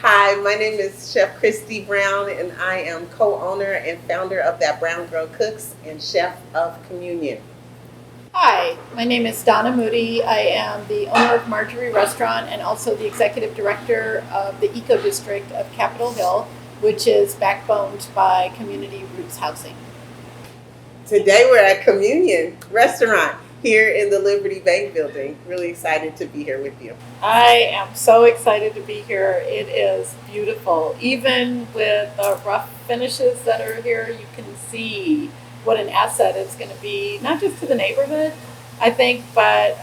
Hi, my name is Chef Kristi Brown, and I am co-owner and founder of That Brown Girl Cooks and Chef of Communion. Hi, my name is Donna Moodie. I am the owner of Marjorie Restaurant and also the executive director of the Eco District of Capitol Hill, which is backboned by Community Roots Housing. Today we're at Communion Restaurant here in the Liberty Bank building. Really excited to be here with you. I am so excited to be here. It is beautiful. Even with the rough finishes that are here, you can see what an asset it's going to be, not just to the neighborhood, I think, but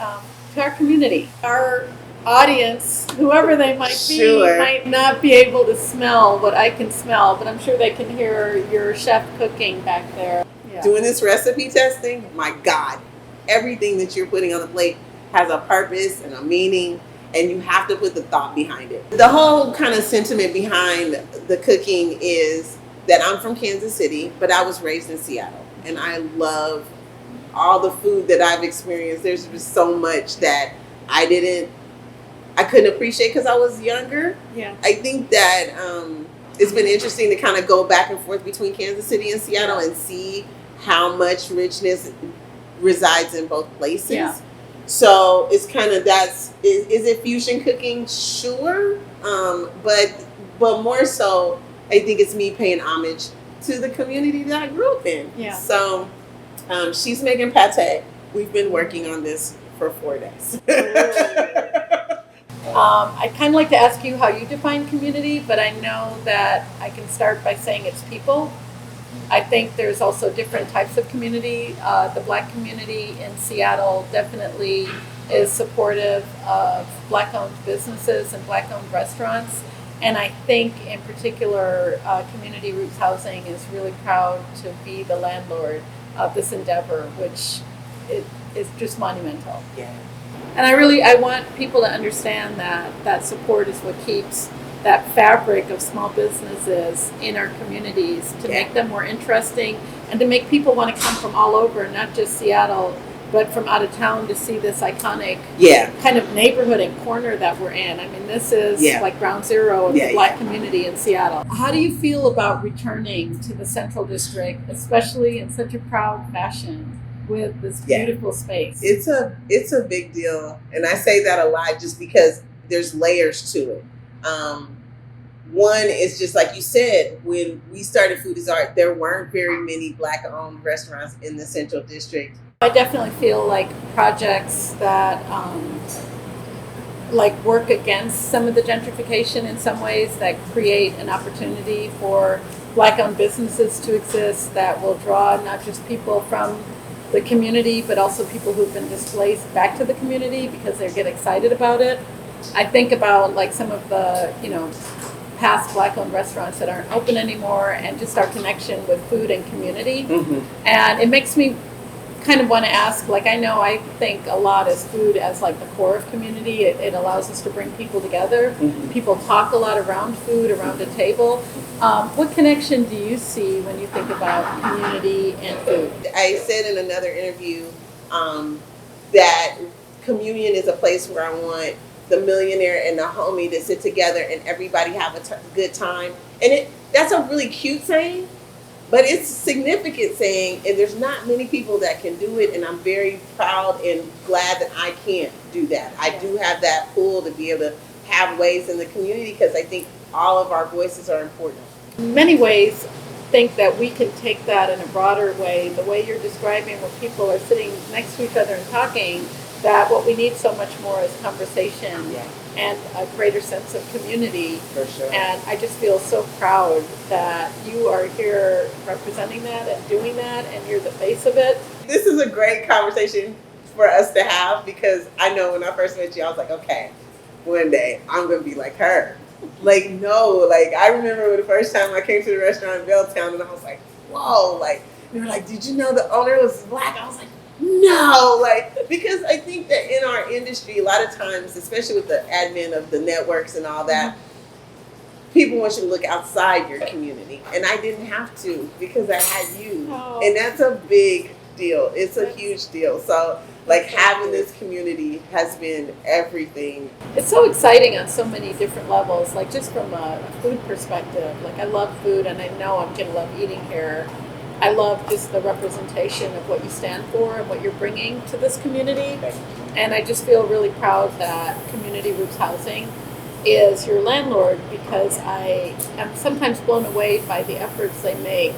to our community. Our audience, whoever they might be, might not be able to smell what I can smell, but I'm sure they can hear your chef cooking back there. Yeah. Doing this recipe testing, my God, everything that you're putting on the plate has a purpose and a meaning, and you have to put the thought behind it. The whole kind of sentiment behind the cooking is that I'm from Kansas City, but I was raised in Seattle. And I love all the food that I've experienced. There's just so much that I couldn't appreciate because I was younger. Yeah. I think that it's been interesting to kind of go back and forth between Kansas City and Seattle and see how much richness resides in both places. Yeah. So it's kind of is it fusion cooking? Sure. But more so, I think it's me paying homage to the community that I grew up in. Yeah. So she's making pate. We've been working on this for 4 days. I'd kind of like to ask you how you define community, but I know that I can start by saying it's people. I think there's also different types of community. The Black community in Seattle definitely is supportive of Black-owned businesses and Black-owned restaurants. And I think in particular, Community Roots Housing is really proud to be the landlord of this endeavor, which is just monumental. Yeah. And I want people to understand that support is what keeps that fabric of small businesses in our communities to make them more interesting and to make people want to come from all over, not just Seattle, but from out of town to see this iconic kind of neighborhood and corner that we're in. I mean, this is like ground zero of the Black community in Seattle. How do you feel about returning to the Central District, especially in such a proud fashion with this beautiful space? It's a big deal. And I say that a lot just because there's layers to it. One is just like you said, when we started Food is Art, there weren't very many Black-owned restaurants in the Central District. I definitely feel like projects that work against some of the gentrification in some ways, that create an opportunity for Black-owned businesses to exist, that will draw not just people from the community, but also people who've been displaced back to the community because they get excited about it. I think about like some of the, past Black-owned restaurants that aren't open anymore, and just our connection with food and community. Mm-hmm. And it makes me kind of want to ask, I think a lot as food as like the core of community. It allows us to bring people together. Mm-hmm. People talk a lot around food, around a table. What connection do you see when you think about community and food? I said in another interview that Communion is a place where I want the millionaire and the homie to sit together and everybody have a good time. And that's a really cute saying, but it's a significant saying, and there's not many people that can do it, and I'm very proud and glad that I can't do that. I do have that pull to be able to have ways in the community because I think all of our voices are important. In many ways, think that we can take that in a broader way, the way you're describing where people are sitting next to each other and talking, that what we need so much more is conversation and a greater sense of community. For sure. And I just feel so proud that you are here representing that and doing that, and you're the face of it. This is a great conversation for us to have because I know when I first met you, I was like, okay, one day I'm going to be like her. I remember the first time I came to the restaurant in Belltown and I was like, whoa, they were like, did you know the owner was Black? I was like, no, because I think that in our industry, a lot of times, especially with the advent of the networks and all that, people want you to look outside your community. And I didn't have to because I had you. Oh. And that's a big deal. It's a huge deal. So Like having this community has been everything. It's so exciting on so many different levels, like just from a food perspective. Like I love food and I know I'm going to love eating here. I love just the representation of what you stand for and what you're bringing to this community. And I just feel really proud that Community Roots Housing is your landlord, because I am sometimes blown away by the efforts they make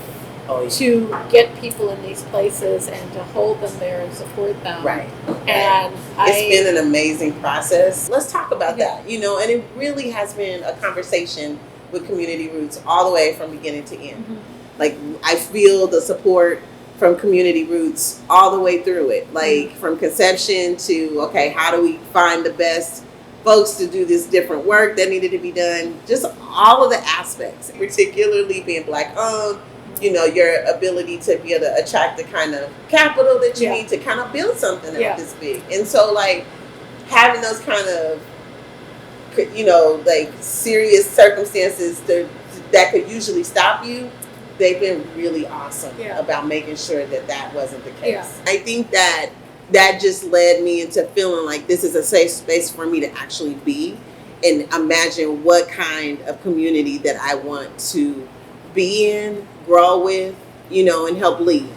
to get people in these places and to hold them there and support them. Right. And it's been an amazing process. Let's talk about that, you know, and it really has been a conversation with Community Roots all the way from beginning to end. Mm-hmm. Like, I feel the support from Community Roots all the way through it, like from conception to, okay, how do we find the best folks to do this different work that needed to be done, just all of the aspects, particularly being Black owned, you know, your ability to be able to attract the kind of capital that you need to kind of build something out this big. And so, like, having those kind of, you know, like serious circumstances that could usually stop you, they've been really awesome about making sure that that wasn't the case. I think that just led me into feeling like this is a safe space for me to actually be and imagine what kind of community that I want to be in, grow with, you know, and help lead.